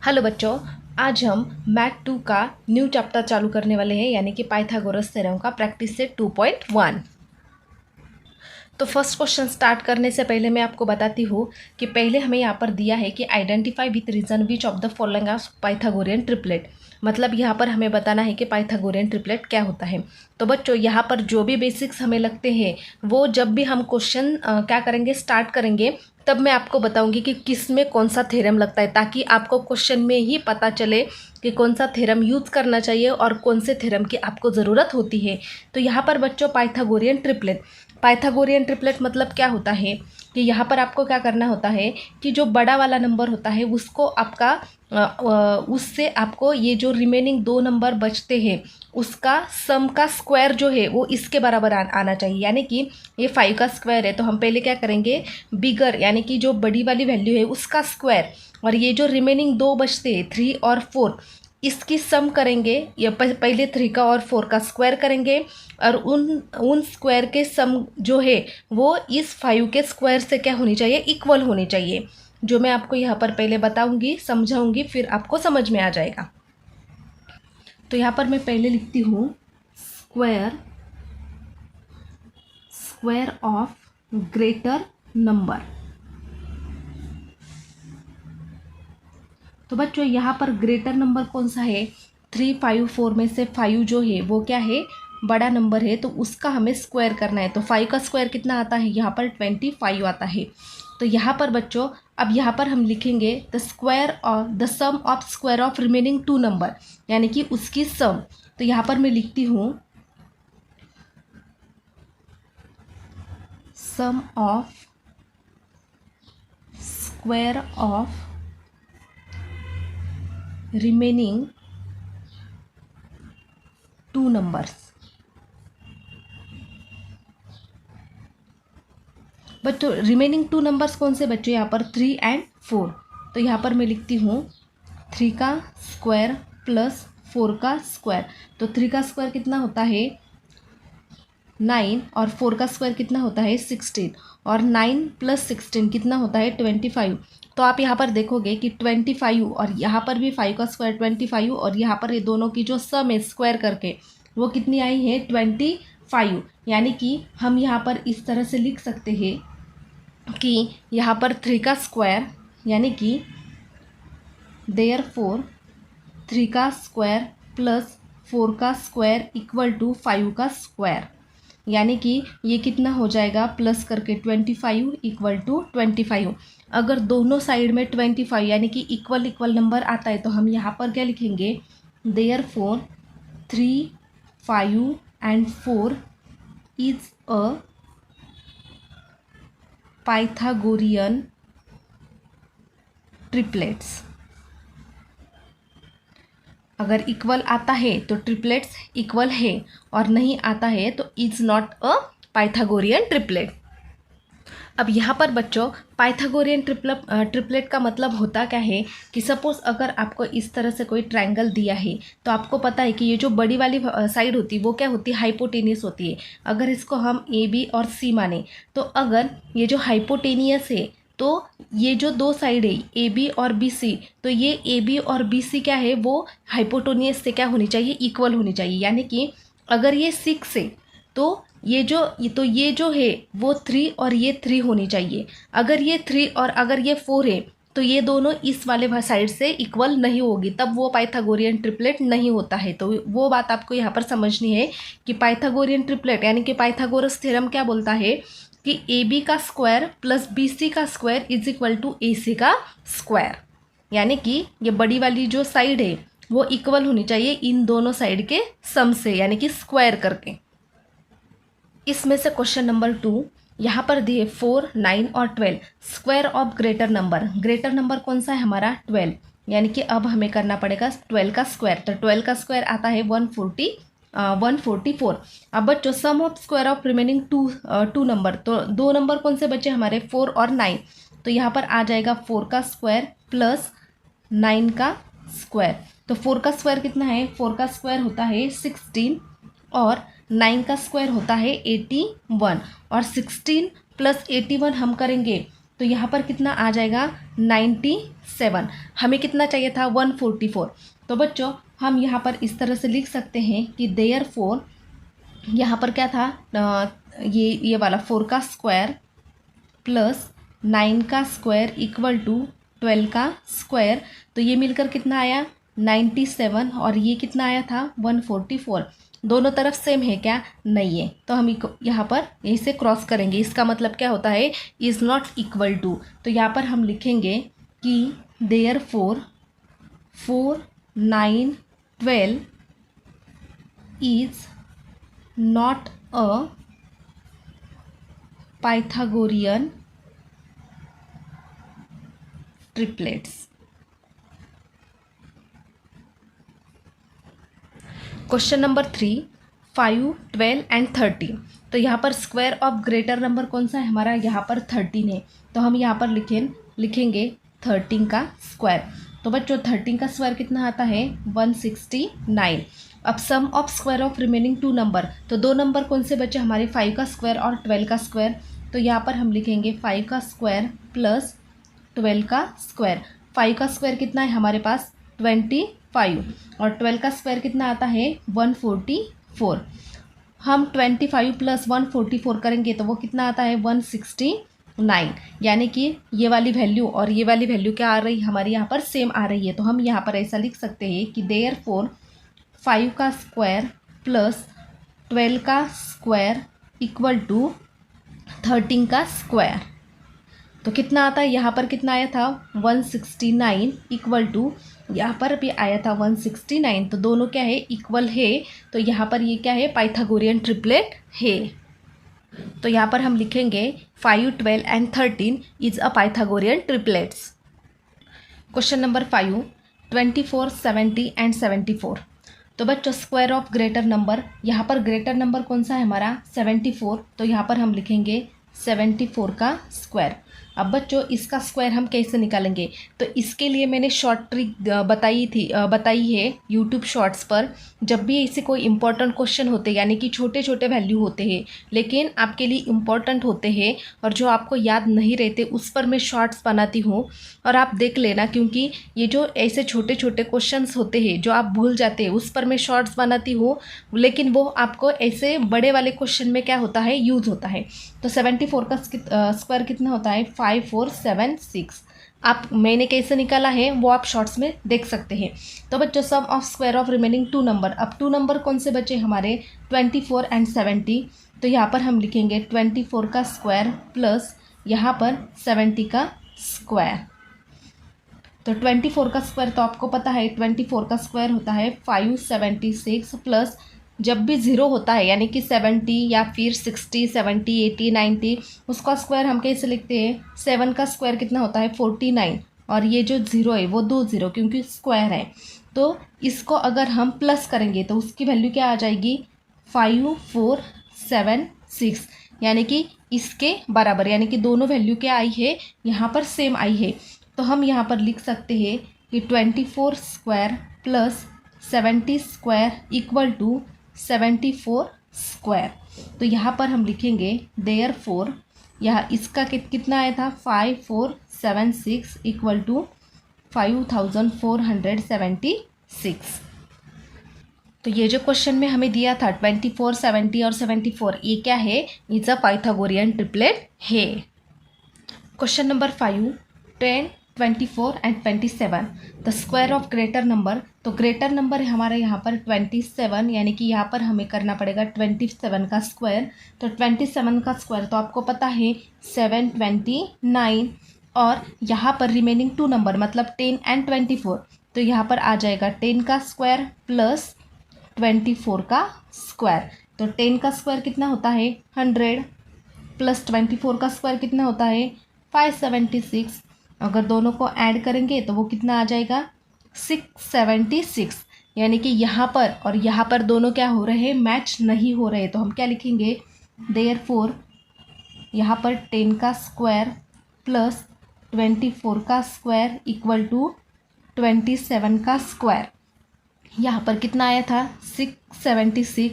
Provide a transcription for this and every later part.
Hello बच्चों, आज हम मैथ 2 का न्यू चैप्टर चालू करने वाले हैं, यानी कि पाइथागोरस थ्योरम का प्रैक्टिस सेट 2.1। तो फर्स्ट क्वेश्चन स्टार्ट करने से पहले मैं आपको बताती हूँ कि पहले हमें यहाँ पर दिया है कि identify with reason which of the following are Pythagorean triplet. मतलब यहाँ पर हमें बताना है कि पाइथागोरियन ट्रिपलेट क्या होता है। तो बच्चों यहाँ पर जो भी बेसिक्स हमें लगते हैं वो जब भी हम क्वेश्चन क्या करेंगे, स्टार्ट करेंगे, तब मैं आपको बताऊंगी कि किस में कौन सा थ्योरम लगता है, ताकि आपको क्वेश्चन में ही पता चले कि कौन सा थ्योरम यूज़ करना चाहिए और कौन से थ्योरम की आपको ज़रूरत होती है। तो यहाँ पर बच्चों पाइथागोरियन ट्रिपलेट मतलब क्या होता है कि यहाँ पर आपको क्या करना होता है कि जो बड़ा वाला नंबर होता है उसको आपका उससे आपको ये जो रिमेनिंग दो नंबर बचते हैं उसका सम का स्क्वायर जो है वो इसके बराबर आना चाहिए। यानी कि ये 5 का स्क्वायर है तो हम पहले क्या करेंगे, बिगर यानी कि जो बड़ी वाली वैल्यू है उसका स्क्वायर, और ये जो रिमेनिंग दो बचते हैं 3 और 4 इसकी सम करेंगे। या पहले 3 का और 4 का स्क्वायर करेंगे और उन स्क्वायर के सम जो है वो इस 5 के स्क्वायर से क्या होनी चाहिए, इक्वल होनी चाहिए। जो मैं आपको यहाँ पर पहले बताऊंगी, समझाऊंगी, फिर आपको समझ में आ जाएगा। तो यहाँ पर मैं पहले लिखती हूँ स्क्वायर ऑफ ग्रेटर नंबर। तो बच्चों यहाँ पर ग्रेटर नंबर कौन सा है, 3, 5, 4 में से 5 जो है वो क्या है, बड़ा नंबर है, तो उसका हमें स्क्वायर करना है। तो 5 का स्क्वायर कितना आता है, यहाँ पर 25 आता है। तो यहाँ पर बच्चों अब यहाँ पर हम लिखेंगे the sum of square of remaining 2 number, यानी कि उसकी सम। तो यहाँ पर मैं लिखती हूँ sum of square of remaining 2 numbers. बच्चों रिमेनिंग 2 नंबर्स कौन से बच्चों, यहाँ पर 3 और 4। तो यहाँ पर मैं लिखती हूँ 3 का स्क्वायर प्लस 4 का स्क्वायर। तो 3 का स्क्वायर कितना होता है 9, और 4 का स्क्वायर कितना होता है 16, और 9 + 16 कितना होता है 25। तो आप यहाँ पर देखोगे कि 25 और यहाँ पर भी 5 का स्क्वायर 25, और यहाँ पर ये दोनों की जो सम है स्क्वायर करके वो कितनी आई है 25। यानी कि हम यहाँ पर इस तरह से लिख सकते हैं कि यहाँ पर 3 का स्क्वायर, यानी कि देयरफॉर 3 का स्क्वायर प्लस 4 का स्क्वायर इक्वल टू 5 का स्क्वायर। यानी कि ये कितना हो जाएगा, प्लस करके 25 इक्वल टू 25। अगर दोनों साइड में 25 यानी कि इक्वल नंबर आता है तो हम यहाँ पर क्या लिखेंगे, therefore 3, 5 and 4 is a Pythagorean triplets. अगर इक्वल आता है तो ट्रिपलेट्स इक्वल है, और नहीं आता है तो is not a Pythagorean triplet. अब यहाँ पर बच्चों पाइथागोरियन ट्रिपलेट का मतलब होता क्या है कि सपोज अगर आपको इस तरह से कोई ट्रायंगल दिया है तो आपको पता है कि ये जो बड़ी वाली साइड होती है वो क्या होती है, हाइपोटेनियस होती है। अगर इसको हम ए बी और सी माने तो अगर ये जो हाइपोटेनियस है तो ये जो दो साइड है ए बी और बी सी, तो ये ए बी और बी सी क्या है, वो हाइपोटेनियस से क्या होनी चाहिए, इक्वल होनी चाहिए। यानी कि अगर ये 6 है तो ये जो है वो 3 और ये 3 होनी चाहिए। अगर ये 3 और अगर ये 4 है तो ये दोनों इस वाले साइड से इक्वल नहीं होगी, तब वो पाइथागोरियन ट्रिपलेट नहीं होता है। तो वो बात आपको यहाँ पर समझनी है कि पाइथागोरियन ट्रिपलेट यानी कि पाइथागोरस थ्योरम क्या बोलता है कि ए बी का स्क्वायर प्लस बी सी का स्क्वायर इज इक्वल टू ए सी का स्क्वायर। यानी कि ये बड़ी वाली जो साइड है वो इक्वल होनी चाहिए इन दोनों साइड के सम से, यानी कि स्क्वायर करके। इसमें से क्वेश्चन नंबर 2 यहाँ पर दिए 4, 9 और 12 स्क्वायर ऑफ ग्रेटर नंबर कौन सा है हमारा 12। यानी कि अब हमें करना पड़ेगा 12 का स्क्वायर। तो 12 का स्क्वायर आता है 144। अब बच्चों sum of square of remaining 2 number, तो 2 नंबर कौन से बचे हमारे 4 और 9। तो यहाँ पर आ जाएगा 4 का स्क्वायर प्लस 9 का स्क्वायर। तो 4 का स्क्वायर कितना है, 4 का स्क्वायर होता है 16 और 9 का स्क्वायर होता है 81, और 16 + 81 हम करेंगे तो यहाँ पर कितना आ जाएगा 97। हमें कितना चाहिए था 144। तो बच्चों हम यहाँ पर इस तरह से लिख सकते हैं कि देयरफॉर यहाँ पर क्या था ये वाला 4 का स्क्वायर प्लस 9 का स्क्वायर इक्वल टू 12 का स्क्वायर। तो ये मिलकर कितना आया 97 और ये कितना आया था 144। दोनों तरफ सेम है क्या? नहीं है। तो हम यहाँ पर यहीं से क्रॉस करेंगे। इसका मतलब क्या होता है इज़ नॉट इक्वल टू। तो यहाँ पर हम लिखेंगे कि therefore 4, 9, 12 is not a Pythagorean triplets. Question number 3, 5, 12 and 13। तो यहाँ पर स्क्वायर ऑफ ग्रेटर नंबर कौन सा है हमारा? यहाँ पर 13 है। तो हम यहाँ पर लिखेंगे 13 का स्क्वायर। तो बच्चों 13 का स्क्वायर कितना आता है 169। अब sum of square of remaining 2 number. तो 2 नंबर कौन से बचे हमारे 5 का स्क्वायर और 12 का स्क्वायर। तो यहाँ पर हम लिखेंगे 5 का स्क्वायर प्लस 12 का स्क्वायर। 5 का स्क्वायर कितना है हमारे पास 25 और 12 का स्क्वायर कितना आता है 144। हम 25 प्लस 144 करेंगे तो वो कितना आता है 169। यानी कि ये वाली वैल्यू और ये वाली वैल्यू क्या आ रही है हमारी यहाँ पर सेम आ रही है। तो हम यहाँ पर ऐसा लिख सकते हैं कि देयरफॉर 5 का स्क्वायर प्लस 12 का स्क्वायर इक्वल टू 13 का स्क्वायर। तो कितना आता है यहाँ पर कितना आया था 169 इक्वल टू यहाँ पर भी आया था 169। तो दोनों क्या है इक्वल है। तो यहाँ पर ये क्या है पाइथागोरियन ट्रिपलेट है। तो यहाँ पर हम लिखेंगे 5, 12 and 13 is a Pythagorean triplets. Question number 5, 24, 70 and 74। तो बच्चों स्क्वायर ऑफ ग्रेटर नंबर। यहाँ पर ग्रेटर नंबर कौन सा है हमारा 74। तो यहाँ पर हम लिखेंगे 74 का स्क्वायर। अब बच्चों इसका स्क्वायर हम कैसे निकालेंगे? तो इसके लिए मैंने शॉर्ट ट्रिक बताई है यूट्यूब शॉर्ट्स पर। जब भी ऐसे कोई इंपॉर्टेंट क्वेश्चन होते यानी कि छोटे छोटे वैल्यू होते हैं लेकिन आपके लिए इम्पॉर्टेंट होते हैं और जो आपको याद नहीं रहते उस पर मैं शॉर्ट्स बनाती हूँ और आप देख लेना, क्योंकि ये जो ऐसे छोटे छोटे क्वेश्चंस होते हैं जो आप भूल जाते हैं उस पर मैं शॉर्ट्स बनाती हूँ, लेकिन वो आपको ऐसे बड़े वाले क्वेश्चन में क्या होता है यूज़ होता है। तो 74 का स्क्वायर कितना होता है 5476। आप मैंने कैसे निकाला है वो आप शॉर्ट्स में देख सकते हैं। तो बच्चों sum of square of remaining 2 number. अब 2 नंबर कौन से बचे हमारे 24 एंड 70। तो यहाँ पर हम लिखेंगे 24 का स्क्वायर प्लस यहाँ पर 70 का स्क्वायर। तो 24 का स्क्वायर तो आपको पता है 24 का स्क्वायर होता है 576 प्लस जब भी ज़ीरो होता है यानी कि 70 या फिर 60, 70, 80, 90 उसका स्क्वायर हम कैसे लिखते हैं 7 का स्क्वायर कितना होता है 49 और ये जो ज़ीरो है वो 2 ज़ीरो क्योंकि स्क्वायर है। तो इसको अगर हम प्लस करेंगे तो उसकी वैल्यू क्या आ जाएगी 5476 यानी कि इसके बराबर, यानी कि दोनों वैल्यू क्या आई है यहाँ पर सेम आई है। तो हम यहाँ पर लिख सकते हैं कि 24 square plus 70 square equal to 74 square. तो यहाँ पर हम लिखेंगे देयरफॉर यहाँ इसका कितना आया था 5476 इक्वल टू 5476। तो ये जो क्वेश्चन में हमें दिया था 24, 70 और 74 ये क्या है इट्स अ पाइथागोरियन ट्रिपलेट है। Question number 5, 10, 24 and 27 the square of greater number. तो ग्रेटर नंबर है हमारे यहाँ पर 27 यानी कि यहाँ पर हमें करना पड़ेगा 27 का स्क्वायर। तो 27 का स्क्वायर तो आपको पता है 729 और यहाँ पर रिमेनिंग 2 नंबर मतलब 10 एंड 24। तो यहाँ पर आ जाएगा 10 का स्क्वायर प्लस 24 का स्क्वायर। तो 10 का स्क्वायर कितना होता है 100 प्लस 24 का स्क्वायर कितना होता है 576। अगर दोनों को ऐड करेंगे तो वो कितना आ जाएगा 676। यानी कि यहाँ पर और यहाँ पर दोनों क्या हो रहे हैं मैच नहीं हो रहे। तो हम क्या लिखेंगे देयरफॉर यहाँ पर 10 का स्क्वायर प्लस 24 का स्क्वायर इक्वल टू 27 का स्क्वायर। यहाँ पर कितना आया था 676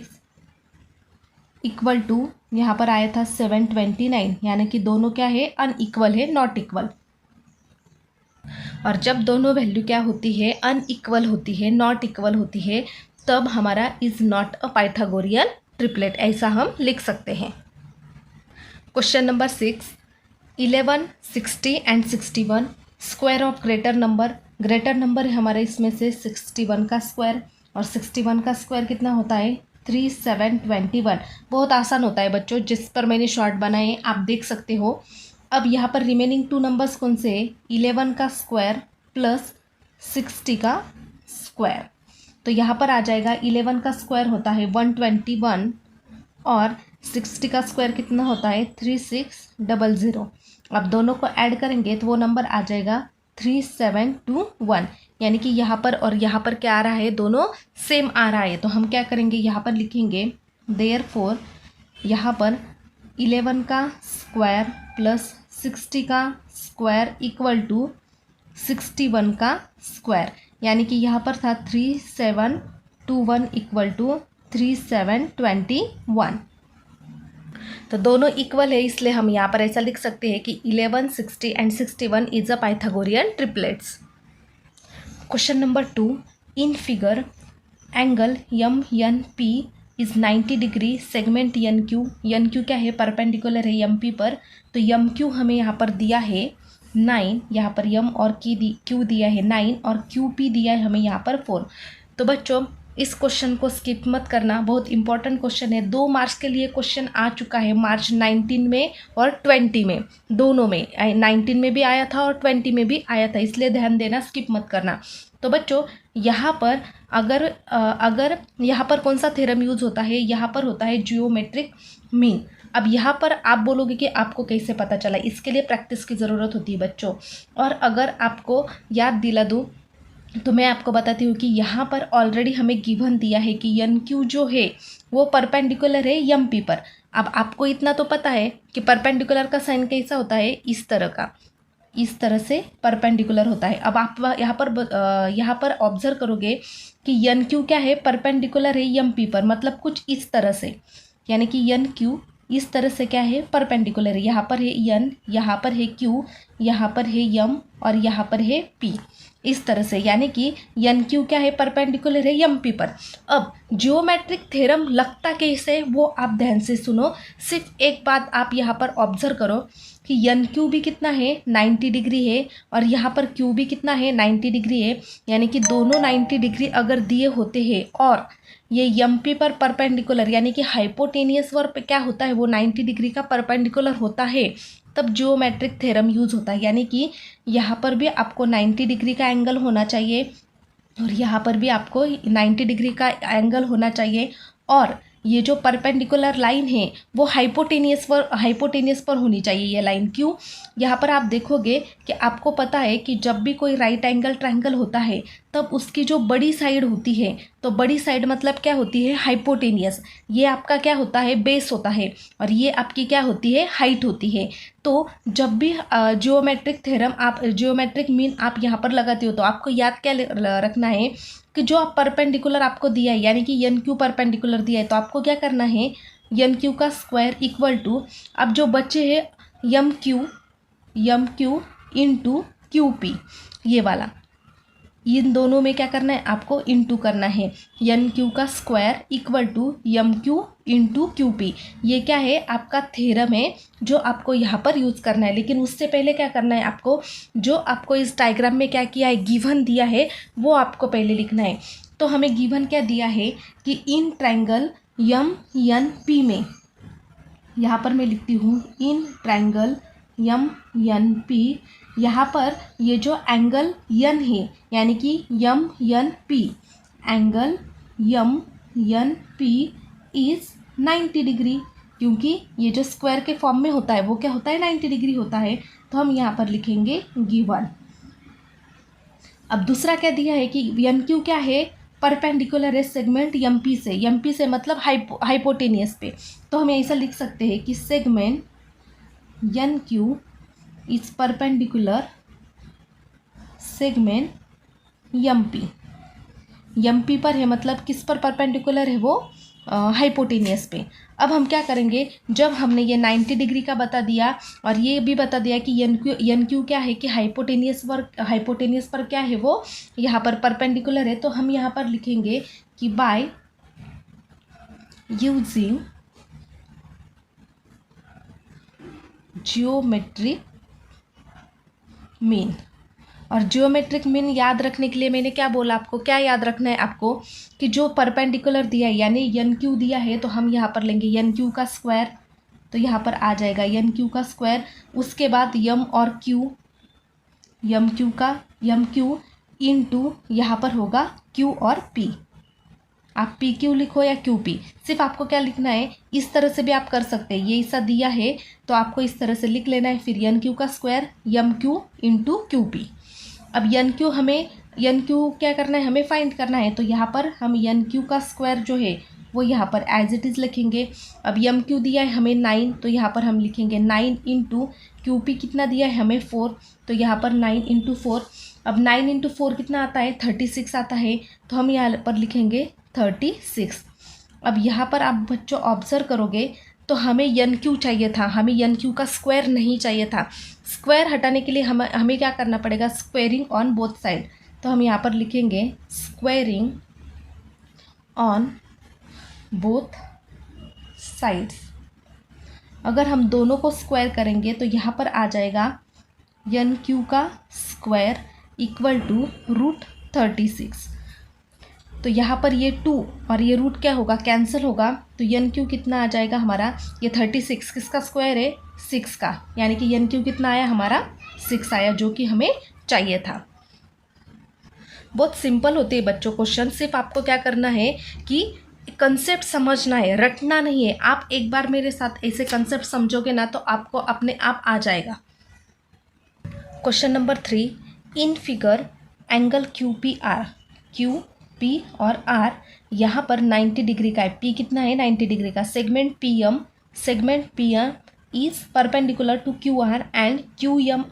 इक्वल टू यहाँ पर आया था 729, यानी कि दोनों क्या है, अनइक्वल है, नॉट इक्वल। और जब दोनों वैल्यू क्या होती है, अनइक्वल होती है, नॉट इक्वल होती है, तब हमारा is not a Pythagorean triplet, ऐसा हम लिख सकते हैं। Question number 6, 11, 60 and 61 square of greater number है हमारे इसमें से 61 का स्क्वायर, और 61 का स्क्वायर कितना होता है, 3721। बहुत आसान होता है बच्चों, जिस पर मैंने शॉर्ट बनाए आप देख सकते हो। अब यहाँ पर रिमेनिंग 2 नंबर्स कौन से हैं, 11 का स्क्वायर प्लस 60 का स्क्वायर। तो यहाँ पर आ जाएगा 11 का स्क्वायर होता है 121 और 60 का स्क्वायर कितना होता है 3600। अब दोनों को ऐड करेंगे तो वो नंबर आ जाएगा 3721, यानी कि यहाँ पर और यहाँ पर क्या आ रहा है, दोनों सेम आ रहा है। तो हम क्या करेंगे, यहाँ पर लिखेंगे देयरफॉर यहाँ पर 11 का स्क्वायर प्लस 60 का स्क्वायर इक्वल टू 61 का स्क्वायर, यानी कि यहाँ पर था 3721 इक्वल टू 3721। तो दोनों इक्वल है, इसलिए हम यहाँ पर ऐसा लिख सकते हैं कि 11, 60 and 61 is a Pythagorean triplets. Question number 2, in figure angle M N P is 90 degree, segment N Q क्या है, परपेंडिकुलर है एम पी पर। तो एम क्यू हमें यहाँ पर दिया है 9, यहाँ पर एम और क्यू दिया है 9 और क्यू पी दिया है हमें यहाँ पर 4। तो बच्चों इस क्वेश्चन को स्किप मत करना, बहुत इंपॉर्टेंट क्वेश्चन है। 2 मार्क्स के लिए क्वेश्चन आ चुका है, मार्च 19 में और 20 में, दोनों में, 19 में भी आया था और 20 में भी आया था, इसलिए ध्यान देना, स्किप मत करना। तो बच्चों यहाँ पर अगर यहाँ पर कौन सा थ्योरम यूज होता है, यहाँ पर होता है जियोमेट्रिक मीन। अब यहाँ पर आप बोलोगे कि आपको कैसे पता चला, इसके लिए प्रैक्टिस की ज़रूरत होती है बच्चों। और अगर आपको याद दिला दूँ तो मैं आपको बताती हूँ कि यहाँ पर ऑलरेडी हमें गिवन दिया है कि एन क्यू जो है वो परपेंडिकुलर है एम पी पर। अब आपको इतना तो पता है कि परपेंडिकुलर का साइन कैसा होता है, इस तरह का, इस तरह से परपेंडिकुलर होता है। अब आप यहाँ पर ऑब्जर्व करोगे कि एन क्यू क्या है, परपेंडिकुलर है एम पी पर, मतलब कुछ इस तरह से, यानी कि एन क्यू इस तरह से क्या है, परपेंडिकुलर है। यहाँ पर है एन, यहाँ पर है क्यू, यहाँ पर है एम और यहाँ पर है पी, इस तरह से, यानी कि एन क्यू क्या है, परपेंडिकुलर है एम पी पर। अब जियोमेट्रिक थ्योरम लगता कैसे, वो आप ध्यान से सुनो। सिर्फ एक बात आप यहाँ पर ऑब्जर्व करो कि एन क्यू भी कितना है, 90 डिग्री है, और यहाँ पर क्यू भी कितना है, 90 डिग्री है, यानी कि दोनों 90 डिग्री अगर दिए होते हैं और ये एम पी पर परपेंडिकुलर, यानी कि हाइपोटेनियस पर क्या होता है, वो 90 डिग्री का परपेंडिकुलर होता है, तब जियोमेट्रिक थ्योरम यूज होता है। यानी कि यहाँ पर भी आपको 90 डिग्री का एंगल होना चाहिए और यहाँ पर भी आपको 90 डिग्री का एंगल होना चाहिए, और ये जो परपेंडिकुलर लाइन है वो हाइपोटेनियस पर होनी चाहिए ये लाइन। क्यों, यहाँ पर आप देखोगे कि आपको पता है कि जब भी कोई राइट एंगल ट्रायंगल होता है तब उसकी जो बड़ी साइड होती है, तो बड़ी साइड मतलब क्या होती है, हाइपोटेनियस। ये आपका क्या होता है, बेस होता है, और ये आपकी क्या होती है, हाइट होती है। तो जब भी जियोमेट्रिक थ्योरम आप जियोमेट्रिक मीन आप यहाँ पर लगाते हो तो आपको याद क्या रखना है कि जो आप परपेंडिकुलर आपको दिया है, यानी कि एन क्यू परपेंडिकुलर दिया है, तो आपको क्या करना है, एन क्यू का स्क्वायर इक्वल टू, अब जो बचे हैं M Q into Q P, ये वाला, इन दोनों में क्या करना है, आपको इंटू करना है। एन क्यू का square equal to M Q into Q P, ये क्या है, आपका थ्योरम है जो आपको यहाँ पर यूज़ करना है। लेकिन उससे पहले क्या करना है, आपको जो आपको इस डायग्राम में क्या किया है, गिवन दिया है, वो आपको पहले लिखना है। तो हमें गिवन क्या दिया है कि in triangle M N P में, यहाँ पर मैं लिखती हूँ in triangle M N P, यहाँ पर ये जो एंगल एन है, यानी कि M N P, angle M N P is 90 degree, क्योंकि ये जो स्क्वायर के फॉर्म में होता है वो क्या होता है, 90 डिग्री होता है। तो हम यहाँ पर लिखेंगे गिवन। अब दूसरा क्या दिया है कि एन क्यू क्या है, परपेंडिकुलर है सेगमेंट एम पी से मतलब हाइपोटेनियस पे। तो हम ऐसा लिख सकते हैं कि segment N Q is perpendicular segment M P पर है, मतलब किस पर परपेंडिकुलर है वो, हाइपोटेनियस पे। अब हम क्या करेंगे, जब हमने ये 90 डिग्री का बता दिया और ये भी बता दिया कि एन क्यू क्या है कि हाइपोटेनियस पर क्या है, वो यहाँ पर परपेंडिकुलर है, तो हम यहाँ पर लिखेंगे कि बाय यूजिंग जियोमेट्रिक मीन। और जियोमेट्रिक मीन याद रखने के लिए मैंने क्या बोला आपको, क्या याद रखना है आपको कि जो परपेंडिकुलर दिया है यानी एन क्यू दिया है तो हम यहाँ पर लेंगे एन क्यू का स्क्वायर, तो यहाँ पर आ जाएगा एन क्यू का स्क्वायर। उसके बाद यम और क्यू, यम क्यू इंटू यहाँ पर होगा क्यू और पी। आप पी क्यू लिखो या क्यू पी, सिर्फ आपको क्या लिखना है, इस तरह से भी आप कर सकते हैं, ये ऐसा दिया है तो आपको इस तरह से लिख लेना है। फिर एन क्यू का square M Q into Q P. अब एन क्यू क्या करना है, हमें फाइंड करना है, तो यहाँ पर हम एन क्यू का स्क्वायर जो है वो यहाँ पर एज इट इज़ लिखेंगे। अब यम क्यू दिया है हमें 9, तो यहाँ पर हम लिखेंगे 9 इंटू क्यू पी कितना दिया है हमें 4, तो यहाँ पर 9 इंटू 4। अब 9 इंटू 4 कितना आता है, 36 आता है, तो हम यहाँ पर लिखेंगे 36। अब यहाँ पर आप बच्चों ऑब्जर्व करोगे तो हमें एन क्यू चाहिए था, हमें एन क्यू का स्क्वायर नहीं चाहिए था। स्क्वायर हटाने के लिए हमें क्या करना पड़ेगा, स्क्वायरिंग ऑन बोथ साइड, तो हम यहाँ पर लिखेंगे स्क्वायरिंग ऑन बोथ साइड्स। अगर हम दोनों को स्क्वायर करेंगे तो यहाँ पर आ जाएगा एन क्यू का स्क्वायर इक्वल टू √36। तो यहाँ पर ये 2 और ये रूट क्या होगा, कैंसिल होगा, तो एन क्यू कितना आ जाएगा हमारा, ये 36 किसका स्क्वायर है, 6 का, यानी कि एन क्यू कितना आया हमारा 6 आया, जो कि हमें चाहिए था। बहुत सिंपल होते हैं बच्चों क्वेश्चन, सिर्फ आपको क्या करना है कि कंसेप्ट समझना है, रटना नहीं है। आप एक बार मेरे साथ ऐसे कंसेप्ट समझोगे ना तो आपको अपने आप आ जाएगा। क्वेश्चन नंबर 3, इन फिगर एंगल क्यू पी और आर यहाँ पर 90 डिग्री का है, पी कितना है 90 डिग्री का। Segment P M is perpendicular to Q R and Q M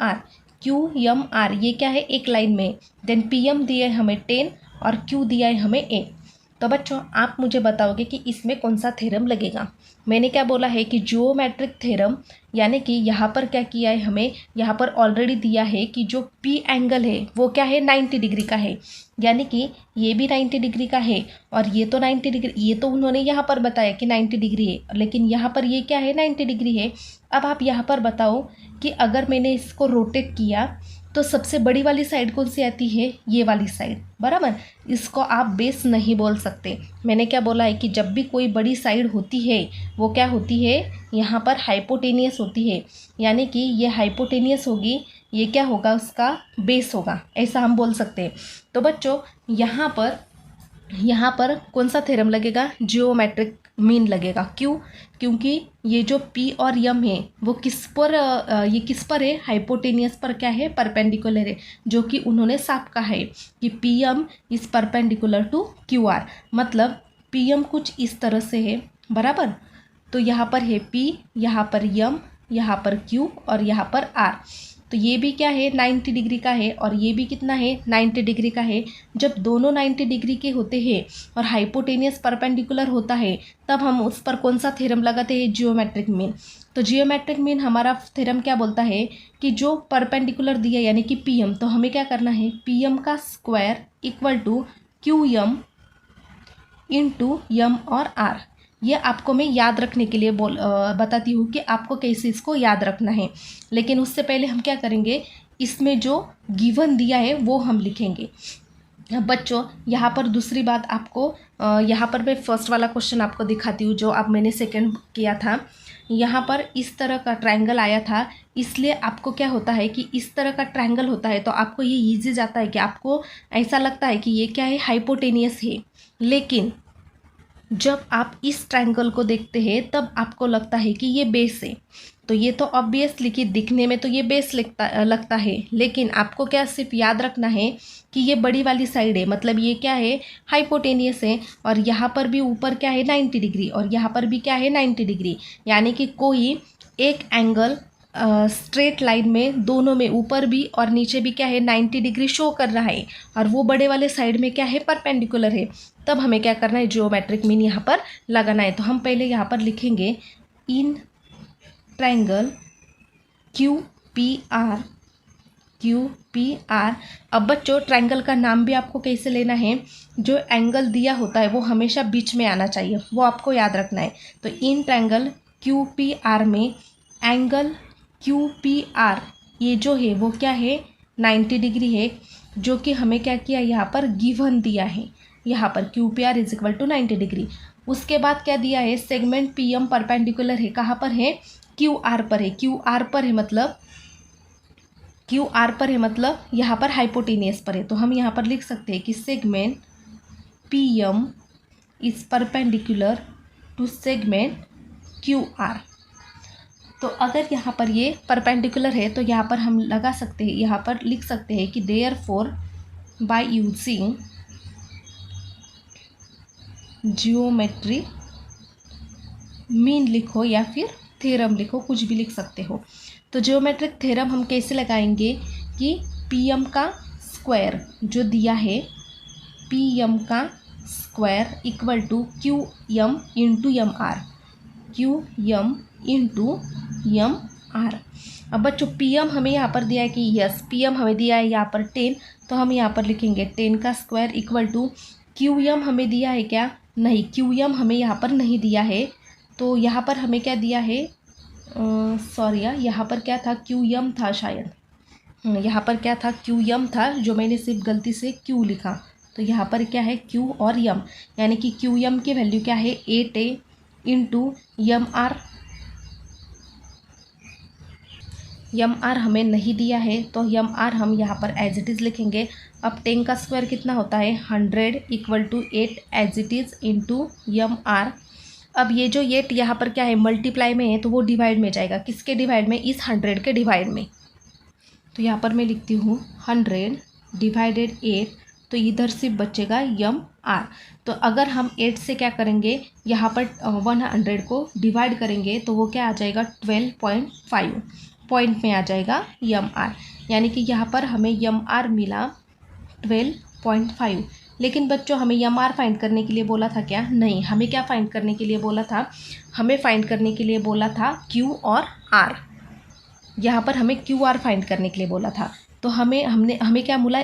R ये क्या है, एक लाइन में। देन पी एम दिया है हमें 10 और क्यू दिया है हमें 8। तो बच्चों आप मुझे बताओगे कि इसमें कौन सा थ्योरम लगेगा। मैंने क्या बोला है कि जियोमेट्रिक थ्योरम, यानी कि यहाँ पर क्या किया है, हमें यहाँ पर ऑलरेडी दिया है कि जो पी एंगल है वो क्या है 90 डिग्री का है, यानी कि ये भी 90 डिग्री का है और ये तो 90 डिग्री, ये तो उन्होंने यहाँ पर बताया कि 90 डिग्री है, लेकिन यहाँ पर ये क्या है 90 डिग्री है। अब आप यहाँ पर बताओ कि अगर मैंने इसको रोटेट किया तो सबसे बड़ी वाली साइड कौन सी आती है, ये वाली साइड, बराबर। इसको आप बेस नहीं बोल सकते। मैंने क्या बोला है कि जब भी कोई बड़ी साइड होती है वो क्या होती है, यहाँ पर हाइपोटेनियस होती है, यानी कि ये हाइपोटेनियस होगी, ये क्या होगा उसका बेस होगा, ऐसा हम बोल सकते हैं। तो बच्चों यहाँ पर कौन सा थ्योरम लगेगा, जियोमेट्रिक मीन लगेगा। क्यों, क्योंकि ये जो P और M है वो किस पर है, हाइपोटेनियस पर क्या है, परपेंडिकुलर है, जो कि उन्होंने साफ कहा है कि PM is perpendicular to QR। मतलब PM कुछ इस तरह से है, बराबर। तो यहाँ पर है P, यहाँ पर M, यहाँ पर Q और यहाँ पर R। तो ये भी क्या है 90 डिग्री का है और ये भी कितना है 90 डिग्री का है। जब दोनों 90 डिग्री के होते हैं और हाइपोटेनियस परपेंडिकुलर होता है तब हम उस पर कौन सा थ्योरम लगाते हैं, जियोमेट्रिक मीन। तो जियोमेट्रिक मीन हमारा थ्योरम क्या बोलता है कि जो परपेंडिकुलर दिया यानी कि PM, तो हमें क्या करना है, PM का square equal to QM into M और R। ये आपको मैं याद रखने के लिए बताती हूँ कि आपको कैसे इसको याद रखना है। लेकिन उससे पहले हम क्या करेंगे, इसमें जो गिवन दिया है वो हम लिखेंगे। बच्चों यहाँ पर दूसरी बात आपको, यहाँ पर मैं फर्स्ट वाला क्वेश्चन आपको दिखाती हूँ जो अब मैंने सेकंड किया था। यहाँ पर इस तरह का ट्रायंगल आया था, इसलिए आपको क्या होता है कि इस तरह का ट्रायंगल होता है तो आपको ये ईजी जाता है कि आपको ऐसा लगता है कि ये क्या है, हाइपोटेनियस है। लेकिन जब आप इस ट्रायंगल को देखते हैं तब आपको लगता है कि ये बेस है। तो ये तो ऑब्वियसली कि दिखने में तो ये बेस लगता है, लेकिन आपको क्या सिर्फ याद रखना है कि ये बड़ी वाली साइड है, मतलब ये क्या है, हाइपोटेनियस है। और यहाँ पर भी ऊपर क्या है 90 डिग्री और यहाँ पर भी क्या है 90 डिग्री, यानी कि कोई एक एंगल स्ट्रेट लाइन में दोनों में ऊपर भी और नीचे भी क्या है 90 डिग्री शो कर रहा है और वो बड़े वाले साइड में क्या है परपेंडिकुलर है, तब हमें क्या करना है जियोमेट्रिक मीन यहाँ पर लगाना है। तो हम पहले यहाँ पर लिखेंगे इन ट्रायंगल QPR। अब बच्चों ट्रायंगल का नाम भी आपको कैसे लेना है, जो एंगल दिया होता है वो हमेशा बीच में आना चाहिए, वो आपको याद रखना है। तो इन ट्रायंगल QPR में एंगल QPR ये जो है वो क्या है 90 डिग्री है, जो कि हमें क्या किया यहाँ पर गिवन दिया है, यहाँ पर QPR is equal to 90 degree. उसके बाद क्या दिया है सेगमेंट PM परपेंडिकुलर है, कहाँ पर है QR पर है, QR पर है मतलब यहाँ पर हाइपोटेनियस पर है। तो हम यहाँ पर लिख सकते हैं कि segment PM is perpendicular to segment QR। तो अगर यहाँ पर ये परपेंडिकुलर है तो यहाँ पर हम लगा सकते हैं, यहाँ पर लिख सकते हैं कि therefore by using geometry mean लिखो या फिर थ्योरम लिखो, कुछ भी लिख सकते हो। तो जियोमेट्रिक थ्योरम हम कैसे लगाएंगे कि PM का स्क्वायर जो दिया है, PM का square equal to QM into MR, QM into MR। अब बच्चों PM हमें यहाँ पर दिया है कि यस PM हमें दिया है यहाँ पर 10, तो हम यहाँ पर लिखेंगे 10 का स्क्वायर इक्वल टू QM हमें दिया है क्या, नहीं QM हमें यहाँ पर नहीं दिया है। तो यहाँ पर हमें क्या दिया है, सॉरी यार यहाँ पर क्या था QM था शायद, यहाँ पर क्या था QM था, जो मैंने सिर्फ गलती से Q लिखा। तो यहाँ पर क्या है Q और M, यानी कि QM की वैल्यू क्या है 8 इंटू MR हमें नहीं दिया है, तो MR हम यहाँ पर एज इट इज़ लिखेंगे। अब 10 का स्क्वायर कितना होता है 100 equal to 8 as it is into MR। अब ये जो 8 यहाँ पर क्या है मल्टीप्लाई में है, तो वो डिवाइड में जाएगा, किसके डिवाइड में, इस 100 के डिवाइड में। तो यहाँ पर मैं लिखती हूँ 100 डिवाइडेड 8, तो इधर सिर्फ बचेगा MR। तो अगर हम 8 से क्या करेंगे यहाँ पर 100 को डिवाइड करेंगे तो वो क्या आ जाएगा 12.5 पॉइंट में आ जाएगा MR, यानी कि यहाँ पर हमें MR मिला 12.5। लेकिन बच्चों हमें MR फाइंड करने के लिए बोला था क्या, नहीं, हमें क्या फाइंड करने के लिए बोला था, हमें फाइंड करने के लिए बोला था Q और R। यहाँ पर हमें QR फाइंड करने के लिए बोला था। तो हमें क्या मिला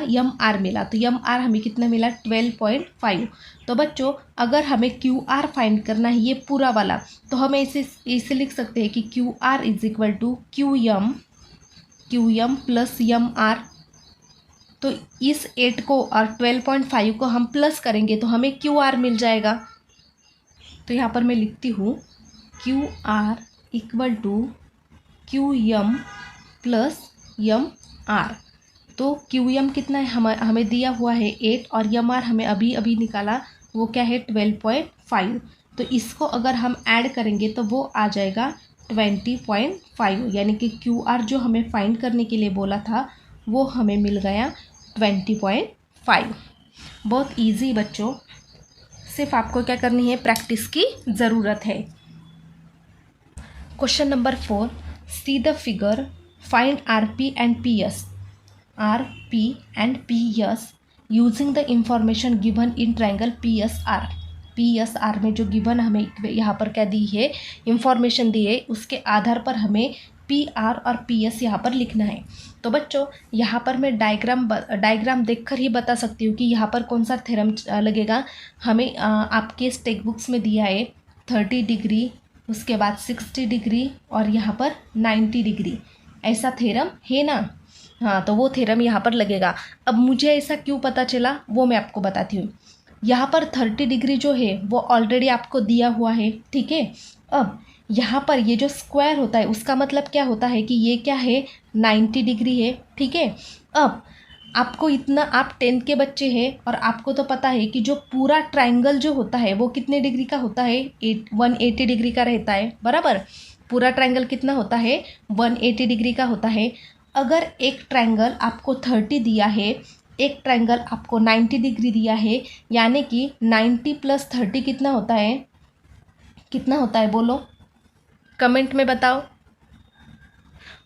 MR मिला। तो MR हमें कितना मिला 12.5। तो बच्चों अगर हमें QR फाइंड करना है ये पूरा वाला, तो हम इसे लिख सकते हैं कि QR is equal to QM plus MR। तो इस 8 को और 12.5 को हम प्लस करेंगे तो हमें QR मिल जाएगा। तो यहाँ पर मैं लिखती हूँ QR equal to QM plus MR। तो QM कितना है हमें दिया हुआ है 8 और MR हमें अभी निकाला वो क्या है 12.5। तो इसको अगर हम ऐड करेंगे तो वो आ जाएगा 20.5, यानी कि QR जो हमें फाइंड करने के लिए बोला था वो हमें मिल गया 20.5। बहुत इजी बच्चों, सिर्फ आपको क्या करनी है प्रैक्टिस की ज़रूरत है। Question number 4, see the figure, find RP and PS using the information given in triangle PSR में जो गिवन हमें यहाँ पर क्या दी है इंफॉर्मेशन दी है, उसके आधार पर हमें PR और PS यहाँ पर लिखना है। तो बच्चों यहाँ पर मैं डायग्राम देखकर ही बता सकती हूँ कि यहाँ पर कौन सा थ्योरम लगेगा। हमें आपके टेक्स्ट बुक्स में दिया है 30 डिग्री, उसके बाद 60 डिग्री और यहाँ पर 90 डिग्री, ऐसा थ्योरम है ना। हाँ, तो वो थ्योरम यहाँ पर लगेगा। अब मुझे ऐसा क्यों पता चला वो मैं आपको बताती हूँ। यहाँ पर 30 डिग्री जो है वो ऑलरेडी आपको दिया हुआ है, ठीक है। अब यहाँ पर ये जो स्क्वायर होता है उसका मतलब क्या होता है कि ये क्या है 90 डिग्री है, ठीक है। अब आपको इतना, आप 10th के बच्चे हैं और आपको तो पता है कि जो पूरा ट्रायंगल जो होता है वो कितने डिग्री का होता है 180 डिग्री का रहता है, बराबर। पूरा ट्रायंगल कितना होता है 180 डिग्री का होता है। अगर एक ट्रायंगल आपको 30 दिया है, एक ट्रायंगल आपको 90 डिग्री दिया है, यानी कि 90 प्लस 30 कितना होता है, बोलो कमेंट में बताओ।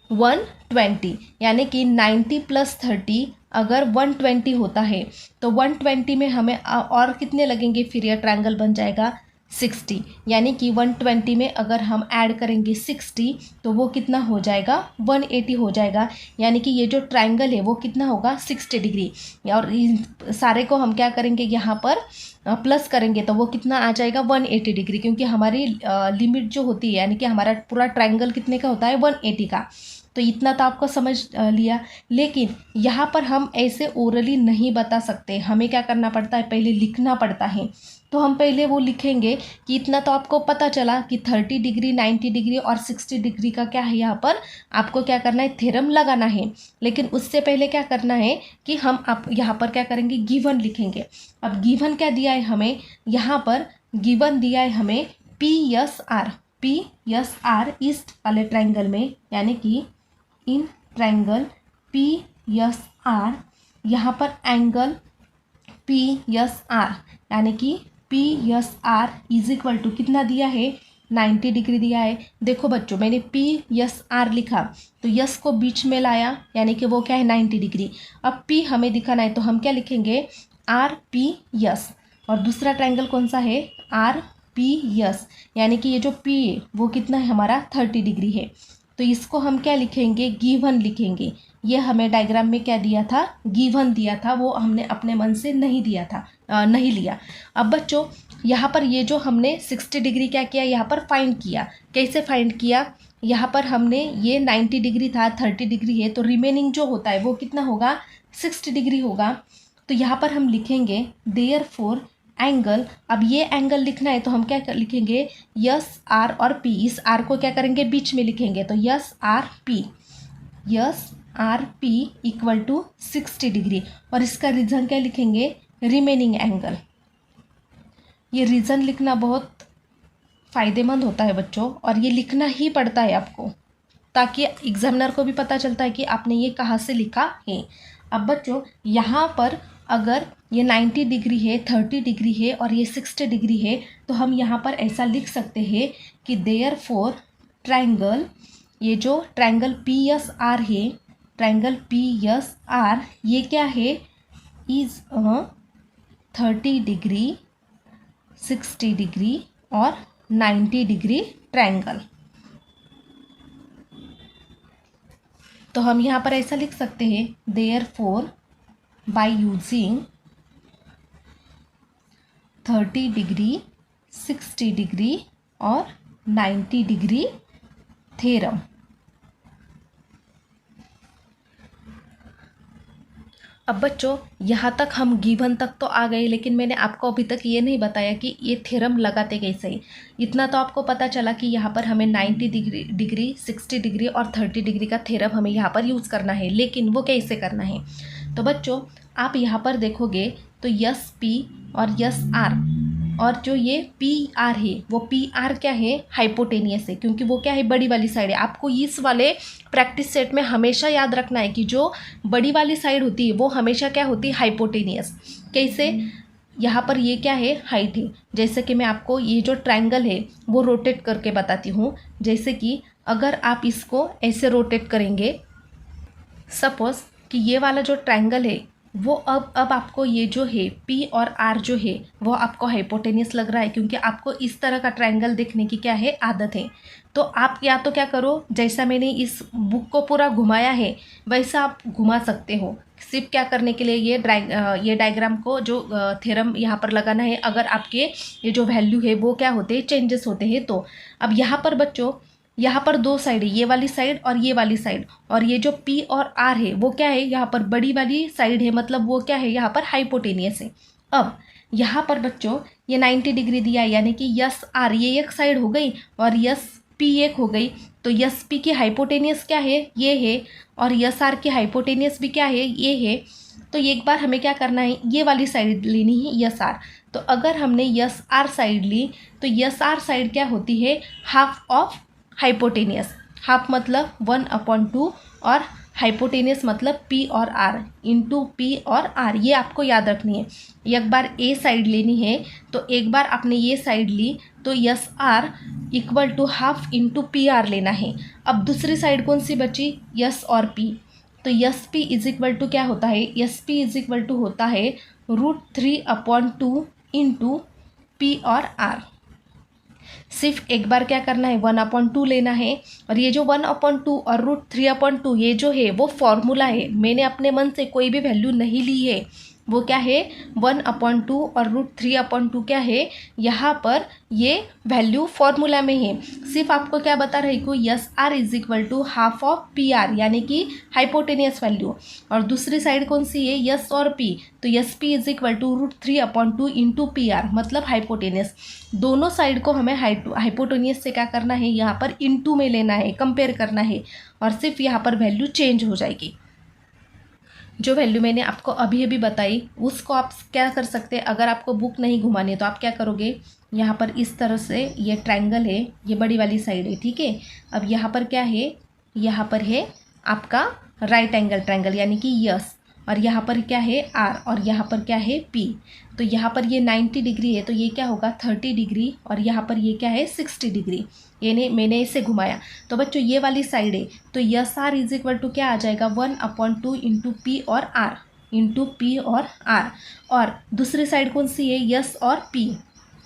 120, यानी कि 90 + 30 अगर 120 होता है तो 120 में हमें और कितने लगेंगे, फिर यह ट्रायंगल बन जाएगा 60, यानी कि 120 में अगर हम ऐड करेंगे 60 तो वो कितना हो जाएगा, 180 हो जाएगा। यानी कि ये जो ट्रायंगल है वो कितना होगा, 60 डिग्री। और इन सारे को हम क्या करेंगे, यहाँ पर प्लस करेंगे तो वो कितना आ जाएगा, 180 डिग्री, क्योंकि हमारी लिमिट जो होती है यानी कि हमारा पूरा ट्रायंगल कितने का होता है, 180 का। तो इतना तो आपको समझ लिया। लेकिन यहाँ पर हम ऐसे ओरली नहीं बता सकते, हमें क्या करना पड़ता है, पहले लिखना पड़ता है। तो हम पहले वो लिखेंगे कि इतना तो आपको पता चला कि 30 डिग्री, 90 डिग्री और 60 डिग्री का क्या है, यहाँ पर आपको क्या करना है, थ्योरम लगाना है। लेकिन उससे पहले क्या करना है कि हम आप यहाँ पर क्या करेंगे, गिवन लिखेंगे। अब गिवन क्या दिया है हमें, यहाँ पर गिवन दिया है हमें PSR इस वाले ट्रायंगल में, यानी कि इन ट्रायंगल PSR, यहाँ पर एंगल PSR, यानी कि PSR इज इक्वल टू कितना दिया है, 90 डिग्री दिया है। देखो बच्चों, मैंने PSR लिखा तो यस को बीच में लाया, यानी कि वो क्या है, 90 डिग्री। अब P हमें दिखाना है तो हम क्या लिखेंगे, RPS। और दूसरा ट्रायंगल कौन सा है, RPS, यानी कि ये जो P है वो कितना है हमारा, 30 डिग्री है। तो इसको हम क्या लिखेंगे, गिवन लिखेंगे। ये हमें डायग्राम में क्या दिया था, गिवन दिया था, वो हमने अपने मन से नहीं दिया था, नहीं लिया। अब बच्चों यहाँ पर ये जो हमने 60 डिग्री क्या किया, यहाँ पर फाइंड किया। कैसे फाइंड किया, यहाँ पर हमने ये 90 डिग्री था, 30 डिग्री है, तो रिमेनिंग जो होता है वो कितना होगा, 60 डिग्री होगा। तो यहाँ पर हम लिखेंगे देयरफॉर एंगल। अब ये एंगल लिखना है तो हम क्या लिखेंगे, यस आर और पी। इस आर को क्या करेंगे, बीच में लिखेंगे, तो S R P equal to 60 degree. और इसका रीज़न क्या लिखेंगे, रिमेनिंग एंगल। ये रीज़न लिखना बहुत फ़ायदेमंद होता है बच्चों, और ये लिखना ही पड़ता है आपको, ताकि एग्जामिनर को भी पता चलता है कि आपने ये कहाँ से लिखा है। अब बच्चों यहाँ पर अगर ये 90 डिग्री है, 30 डिग्री है और ये 60 डिग्री है, तो हम यहाँ पर ऐसा लिख सकते हैं कि देयरफॉर ट्रायंगल, ये जो ट्रायंगल PSR है, ट्रायंगल PSR ये क्या है, इज 30 डिग्री, 60 डिग्री और 90 डिग्री ट्रायंगल। तो हम यहाँ पर ऐसा लिख सकते हैं, therefore by using 30 degree, 60 degree और 90 डिग्री थ्योरम। अब बच्चों यहाँ तक हम गिवन तक तो आ गए, लेकिन मैंने आपको अभी तक ये नहीं बताया कि ये थ्योरम लगाते कैसे ही। इतना तो आपको पता चला कि यहाँ पर हमें 90 डिग्री, 60 डिग्री और 30 डिग्री का थ्योरम हमें यहाँ पर यूज़ करना है, लेकिन वो कैसे करना है। तो बच्चों आप यहाँ पर देखोगे तो यस पी और यस आर, और जो ये पी आर है वो पी आर क्या है, हाइपोटेनियस है, क्योंकि वो क्या है, बड़ी वाली साइड है। आपको इस वाले प्रैक्टिस सेट में हमेशा याद रखना है कि जो बड़ी वाली साइड होती है वो हमेशा क्या होती है, हाइपोटेनियस। कैसे, यहाँ पर ये क्या है, हाइट है। जैसे कि मैं आपको ये जो ट्रायंगल है वो रोटेट करके बताती हूँ। जैसे कि अगर आप इसको ऐसे रोटेट करेंगे, सपोज कि ये वाला जो ट्रायंगल है वो अब आपको ये जो है P और R जो है वो आपको हाइपोटेनियस लग रहा है, क्योंकि आपको इस तरह का ट्रायंगल देखने की क्या है, आदत है। तो आप या तो क्या करो, जैसा मैंने इस बुक को पूरा घुमाया है वैसा आप घुमा सकते हो। सिर्फ क्या करने के लिए, ये डायग्राम को जो थ्योरम यहाँ पर लगाना है, अगर आपके ये जो वैल्यू है वो क्या होते हैं, चेंजेस होते हैं। तो अब यहाँ पर बच्चों, यहाँ पर दो साइड है, ये वाली साइड और ये वाली साइड, और ये जो P और R है वो क्या है, यहाँ पर बड़ी वाली साइड है, मतलब वो क्या है, यहाँ पर हाइपोटेनियस है। अब यहाँ पर बच्चों ये 90 डिग्री दिया है, यानी कि यस आर ये एक साइड हो गई और यस पी एक हो गई। तो यस पी की हाइपोटेनियस क्या है, ये है, और यस आर की हाइपोटेनियस भी क्या है, ये है। तो एक बार हमें क्या करना है, ये वाली साइड लेनी है, यस आर। तो अगर हमने यस आर साइड ली तो यस आर साइड क्या होती है, हाफ ऑफ हाइपोटेनियस। हाफ मतलब 1/2 और हाइपोटेनियस मतलब P और R इंटू P और R, ये आपको याद रखनी है। एक बार ए साइड लेनी है तो एक बार आपने ये साइड ली तो S R equal to half into P R लेना है। अब दूसरी साइड कौन सी बची, यस और पी, तो S P is equal to क्या होता है, S P is equal to होता है √3/2 इंटू पी और आर। सिर्फ एक बार क्या करना है, 1/2 लेना है, और ये जो 1/2 और √3/2 ये जो है वो फॉर्मूला है, मैंने अपने मन से कोई भी वैल्यू नहीं ली है। वो क्या है, 1/2 और √3/2 क्या है, यहाँ पर ये वैल्यू फॉर्मूला में है। सिर्फ आपको क्या बता रही हूँ, S R is equal to half of P R यानी कि हाइपोटेनियस वैल्यू, और दूसरी साइड कौन सी है, यस और पी, तो S P is equal to √3/2 into P R मतलब हाइपोटेनियस। दोनों साइड को हमें हाइपोटेनियस से क्या करना है, यहाँ पर इंटू में लेना है, कंपेयर करना है, और सिर्फ यहाँ पर वैल्यू चेंज हो जाएगी। जो वैल्यू मैंने आपको अभी अभी बताई उसको आप क्या कर सकते हैं, अगर आपको बुक नहीं घुमानी है तो आप क्या करोगे, यहाँ पर इस तरह से ये ट्रायंगल है, ये बड़ी वाली साइड है, ठीक है। अब यहाँ पर क्या है, यहाँ पर है आपका राइट एंगल ट्रायंगल यानी कि यस, और यहाँ पर क्या है आर, और यहाँ पर क्या है पी। तो यहाँ पर ये 90 डिग्री है तो ये क्या होगा 30 डिग्री, और यहाँ पर ये क्या है 60 डिग्री, ये मैंने इसे घुमाया। तो बच्चों ये वाली साइड है तो S R is equal to क्या आ जाएगा 1/2 इंटू पी और आर, इंटू पी और आर। और दूसरी साइड कौन सी है, यस और पी,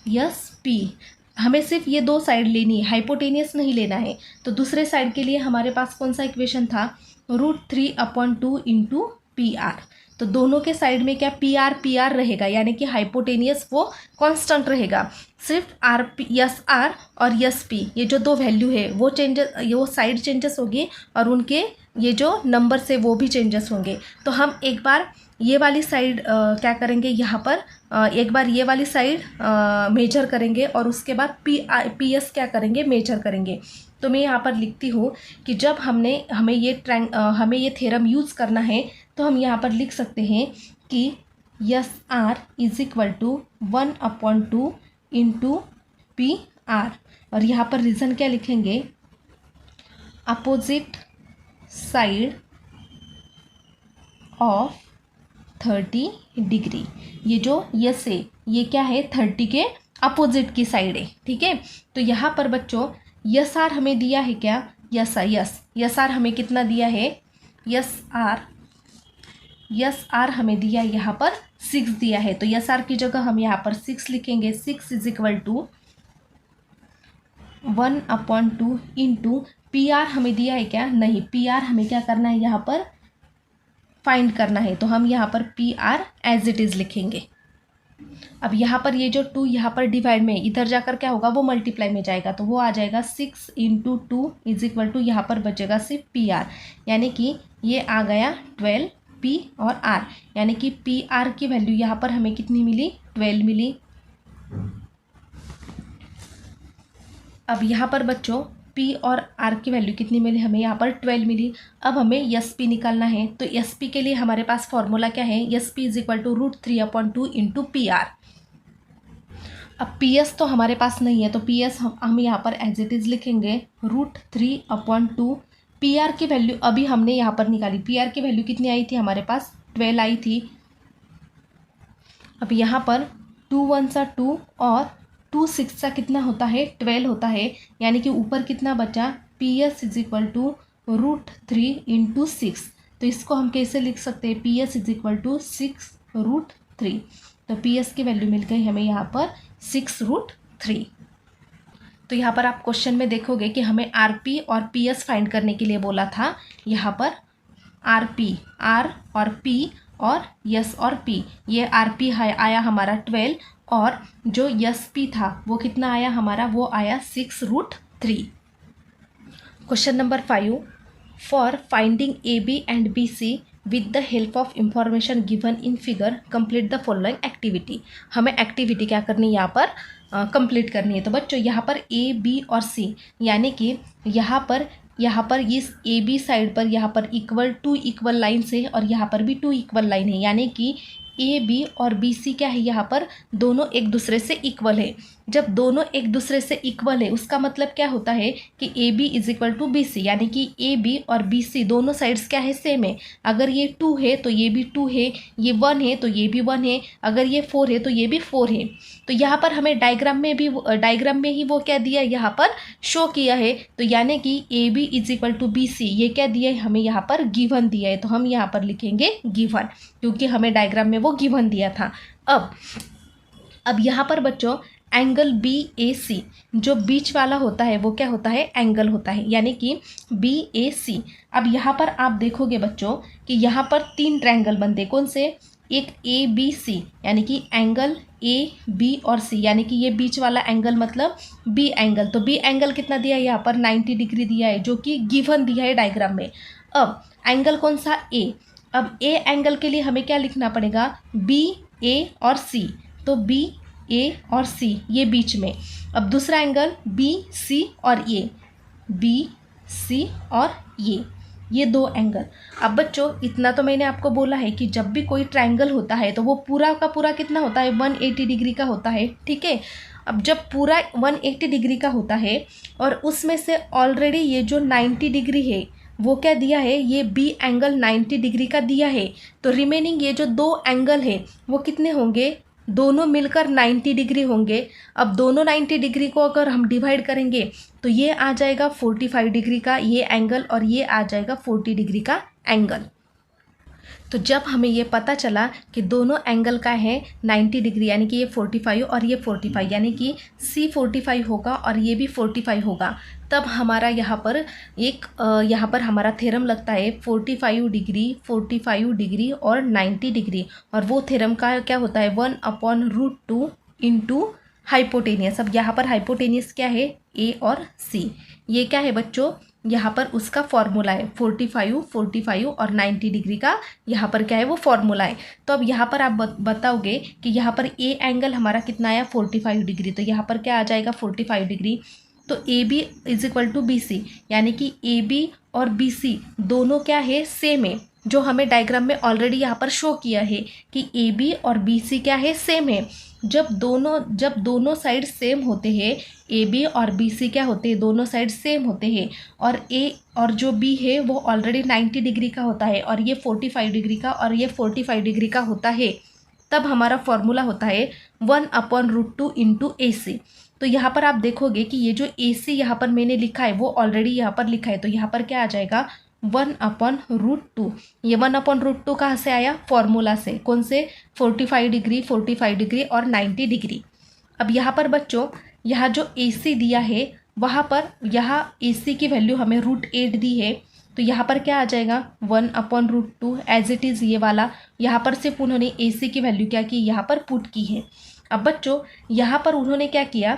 यस पी। हमें सिर्फ ये दो साइड लेनी है, हाइपोटेनियस नहीं लेना है। तो दूसरे साइड के लिए हमारे पास कौन सा इक्वेशन था, √3/2 इंटू पी आर। तो दोनों के साइड में क्या पी आर रहेगा यानी कि हाइपोटेनियस वो कांस्टेंट रहेगा। सिर्फ आर पी, यस आर और यस पी, ये जो दो वैल्यू है वो चेंजेस, वो साइड चेंजेस होगी, और उनके ये जो नंबर्स है वो भी चेंजेस होंगे। तो हम एक बार ये वाली साइड क्या करेंगे, यहाँ पर एक बार ये वाली साइड मेजर करेंगे, और उसके बाद पी एस क्या करेंगे, मेजर करेंगे। तो मैं यहाँ पर लिखती हूँ कि जब हमें ये थ्योरम यूज़ करना है तो हम यहाँ पर लिख सकते हैं कि S R is equal to 1/2 into P R, और यहाँ पर रीज़न क्या लिखेंगे, अपोजिट साइड ऑफ 30 डिग्री। ये जो यस है ये क्या है, 30 के अपोजिट की साइड है, ठीक है। तो यहाँ पर बच्चों यस आर हमें दिया है क्या, यस आर हमें कितना दिया है, यस आर हमें दिया है यहाँ पर 6 दिया है। तो यस आर की जगह हम यहाँ पर 6 लिखेंगे। 6 is equal to 1/2 into P R हमें दिया है क्या, नहीं, पी आर हमें क्या करना है, यहाँ पर फाइंड करना है। तो हम यहाँ पर P R as it is लिखेंगे। अब यहाँ पर ये जो 2 यहाँ पर डिवाइड में, इधर जाकर क्या होगा, वो मल्टीप्लाई में जाएगा, तो वो आ जाएगा 6 इंटू 2 इज इक्वल टू, यहाँ पर बचेगा सिर्फ पी आर, यानी कि ये आ गया 12 पी और आर, यानी कि पी आर की वैल्यू यहाँ पर हमें कितनी मिली, 12 मिली। अब यहाँ पर बच्चों पी और आर की वैल्यू कितनी मिली, हमें यहाँ पर 12 मिली। अब हमें यस पी निकालना है, तो यस पी के लिए हमारे पास फॉर्मूला क्या है, S P is equal to √3/2 into P R. अब पी एस तो हमारे पास नहीं है, तो पी एस हम यहाँ पर एज इट इज़ लिखेंगे √3/2। पी आर की वैल्यू अभी हमने यहाँ पर निकाली, पी आर की वैल्यू कितनी आई थी, हमारे पास 12 आई थी। अब यहाँ पर 2 1 2 और 2 6 कितना होता है, 12 होता है, यानी कि ऊपर कितना बचा, P S is equal to √3 into 6। तो इसको हम कैसे लिख सकते हैं, P S is equal to 6√3। तो पी एस की वैल्यू मिल गई हमें यहाँ पर 6√3। तो यहाँ पर आप क्वेश्चन में देखोगे कि हमें आर पी और पी एस फाइंड करने के लिए बोला था। यहाँ पर आर पी, आर और पी और यस और पी, ये आर पी आया हमारा 12, और जो यस पी था वो कितना आया हमारा, वो आया 6√3। Question number 5, for finding A B and B C with the help of information given in figure complete the following activity. हमें एक्टिविटी क्या करनी है, यहाँ पर कंप्लीट करनी है। तो बच्चों यहाँ पर ए बी और सी, यानी कि यहाँ पर इस ए बी साइड पर यहाँ पर इक्वल लाइन है, और यहाँ पर भी 2 इक्वल लाइन है, यानी कि ए बी और बी सी क्या है यहाँ पर, दोनों एक दूसरे से इक्वल है। जब दोनों एक दूसरे से इक्वल है उसका मतलब क्या होता है कि A B is equal to B C, यानी कि ए बी और बी सी दोनों साइड्स क्या है, सेम है। अगर ये 2 है तो ये भी 2 है, ये 1 है तो ये भी 1 है, अगर ये 4 है तो ये भी 4 है। तो यहाँ पर हमें डायग्राम में ही वो क्या दिया है, यहाँ पर शो किया है। तो यानी कि A B is equal to B C, ये क्या दिया है हमें, यहाँ पर गिवन दिया है। तो हम यहाँ पर लिखेंगे गिवन, क्योंकि हमें डायग्राम में वो गिवन दिया था। अब यहाँ पर बच्चों एंगल बी ए सी, जो बीच वाला होता है वो क्या होता है, एंगल होता है, यानी कि बी ए सी। अब यहाँ पर आप देखोगे बच्चों कि यहाँ पर 3 ट्रायंगल बनते, कौन से, एक ए बी सी, यानी कि एंगल ए बी और सी, यानी कि ये बीच वाला एंगल मतलब बी एंगल। तो बी एंगल कितना दिया है यहाँ पर, 90 डिग्री दिया है, जो कि गिवन दिया है डायग्राम में। अब एंगल कौन सा, ए। अब ए एंगल के लिए हमें क्या लिखना पड़ेगा, बी ए और सी। तो बी ए और सी ये बीच में। अब दूसरा एंगल बी सी और ए, बी सी और ये 2 एंगल। अब बच्चों इतना तो मैंने आपको बोला है कि जब भी कोई ट्रायंगल होता है तो वो पूरा का पूरा कितना होता है, 180 डिग्री का होता है, ठीक है। अब जब पूरा 180 डिग्री का होता है और उसमें से ऑलरेडी ये जो 90 डिग्री है वो क्या दिया है, ये बी एंगल 90 डिग्री का दिया है, तो रिमेनिंग ये जो 2 एंगल है वो कितने होंगे, दोनों मिलकर 90 डिग्री होंगे। अब दोनों 90 डिग्री को अगर हम डिवाइड करेंगे तो ये आ जाएगा 45 डिग्री का ये एंगल, और ये आ जाएगा 40 डिग्री का एंगल। तो जब हमें ये पता चला कि दोनों एंगल का है 90 डिग्री, यानी कि ये 45 और ये 45, यानी कि सी 45 होगा और ये भी 45 होगा, तब हमारा यहाँ पर हमारा थ्योरम लगता है 45 डिग्री और 90 डिग्री। और वो थ्योरम का क्या होता है, 1/√2 इंटू हाइपोटेनियस। अब यहाँ पर हाइपोटेनियस क्या है, ए और सी। ये क्या है बच्चों, यहाँ पर उसका फॉर्मूला है 45 और 90 डिग्री का, यहाँ पर क्या है वो फॉर्मूला है। तो अब यहाँ पर आप बताओगे कि यहाँ पर ए एंगल हमारा कितना आया, 45 डिग्री। तो यहाँ पर क्या आ जाएगा, 45 डिग्री। तो A B is equal to B C, यानी कि ए बी और बी सी दोनों क्या है, सेम है, जो हमें डायग्राम में ऑलरेडी यहाँ पर शो किया है कि ए बी और बी सी क्या है, सेम है। जब दोनों साइड सेम होते हैं, ए बी और बी सी क्या होते हैं, दोनों साइड सेम होते हैं, और ए और जो बी है वो ऑलरेडी 90 डिग्री का होता है, और ये 45 डिग्री का और ये 45 डिग्री का होता है, तब हमारा फॉर्मूला होता है 1/√2 इंटू ए सी। तो यहाँ पर आप देखोगे कि ये जो ए सी यहाँ पर मैंने लिखा है वो ऑलरेडी यहाँ पर लिखा है, तो यहाँ पर क्या आ जाएगा 1/√2। ये 1/√2 कहाँ से आया, फॉर्मूला से, कौन से, 45 डिग्री और 90 डिग्री। अब यहाँ पर बच्चों यहाँ जो ए सी दिया है वहाँ पर यहाँ ए सी की वैल्यू हमें √8 दी है, तो यहाँ पर क्या आ जाएगा 1/√2 एज इट इज़ ये वाला। यहाँ पर सिर्फ उन्होंने ए सी की वैल्यू क्या की, यहाँ पर पुट की है। अब बच्चों यहाँ पर उन्होंने क्या किया,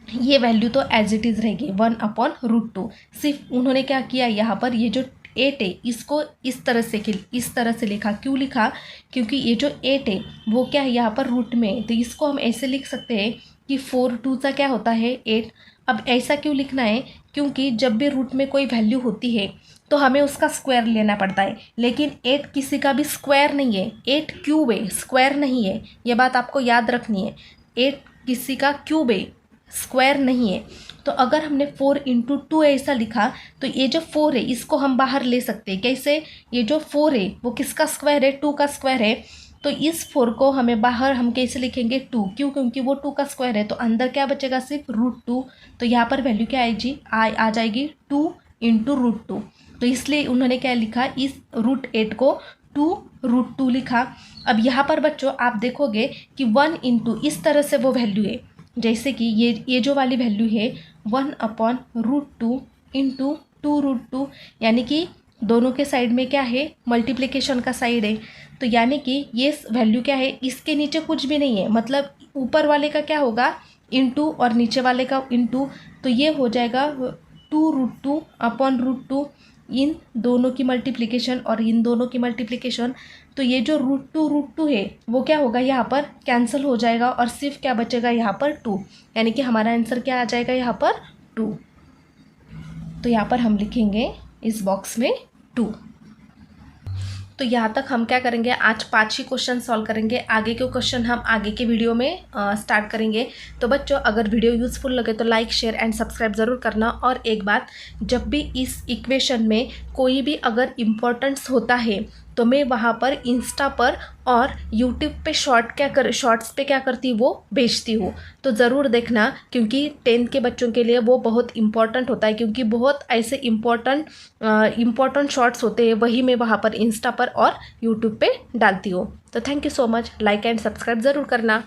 ये वैल्यू तो एज इट इज़ रहेगी 1/√2, सिर्फ उन्होंने क्या किया, यहाँ पर ये जो 8 है इसको इस तरह से लिखा। क्यों लिखा, क्योंकि ये जो 8 है वो क्या है यहाँ पर रूट में, तो इसको हम ऐसे लिख सकते हैं कि 4 2 सा क्या होता है 8। अब ऐसा क्यों लिखना है, क्योंकि जब भी रूट में कोई वैल्यू होती है तो हमें उसका स्क्वायर लेना पड़ता है, लेकिन 8 किसी का भी स्क्वायर नहीं है, 8 क्यूब है, स्क्वायर नहीं है, ये बात आपको याद रखनी है। 8 किसी का क्यूब है, स्क्वायर नहीं है। तो अगर हमने 4 × 2 ऐसा लिखा तो ये जो 4 है इसको हम बाहर ले सकते हैं। कैसे, ये जो 4 है वो किसका स्क्वायर है, 2 का स्क्वायर है, तो इस 4 को हमें बाहर हम कैसे लिखेंगे 2, क्यों, क्योंकि वो 2 का स्क्वायर है, तो अंदर क्या बचेगा सिर्फ √2। तो यहाँ पर वैल्यू क्या आएगी, आ जाएगी 2 × √2। तो इसलिए उन्होंने क्या लिखा, इस √8 को 2√2 लिखा। अब यहाँ पर बच्चों आप देखोगे कि 1 × इस तरह से वो वैल्यू है, जैसे कि ये जो वाली वैल्यू है 1/√2 × 2√2, यानी कि दोनों के साइड में क्या है, मल्टीप्लिकेशन का साइड है। तो यानी कि ये वैल्यू क्या है, इसके नीचे कुछ भी नहीं है, मतलब ऊपर वाले का क्या होगा इंटू और नीचे वाले का इंटू, तो ये हो जाएगा 2√2/√2, इन दोनों की मल्टीप्लिकेशन और इन दोनों की मल्टीप्लिकेशन। तो ये जो √2 है वो क्या होगा, यहाँ पर कैंसिल हो जाएगा और सिर्फ क्या बचेगा यहाँ पर 2, यानी कि हमारा आंसर क्या आ जाएगा यहाँ पर 2। तो यहाँ पर हम लिखेंगे इस बॉक्स में 2। तो यहाँ तक हम क्या करेंगे, आज 5 ही क्वेश्चन सॉल्व करेंगे। आगे के क्वेश्चन हम आगे के वीडियो में स्टार्ट करेंगे। तो बच्चों, अगर वीडियो यूज़फुल लगे तो लाइक, शेयर एंड सब्सक्राइब ज़रूर करना। और एक बात, जब भी इस इक्वेशन में कोई भी अगर इम्पोर्टेंस होता है तो मैं वहाँ पर इंस्टा पर और यूट्यूब पे शॉर्ट्स पे क्या करती हूँ, वो भेजती हूँ। तो ज़रूर देखना, क्योंकि 10th के बच्चों के लिए वो बहुत इम्पॉर्टेंट होता है, क्योंकि बहुत ऐसे इम्पॉर्टेंट शॉर्ट्स होते हैं, वही मैं वहाँ पर इंस्टा पर और यूट्यूब पे डालती हूँ। तो thank you so much, like and subscribe ज़रूर करना।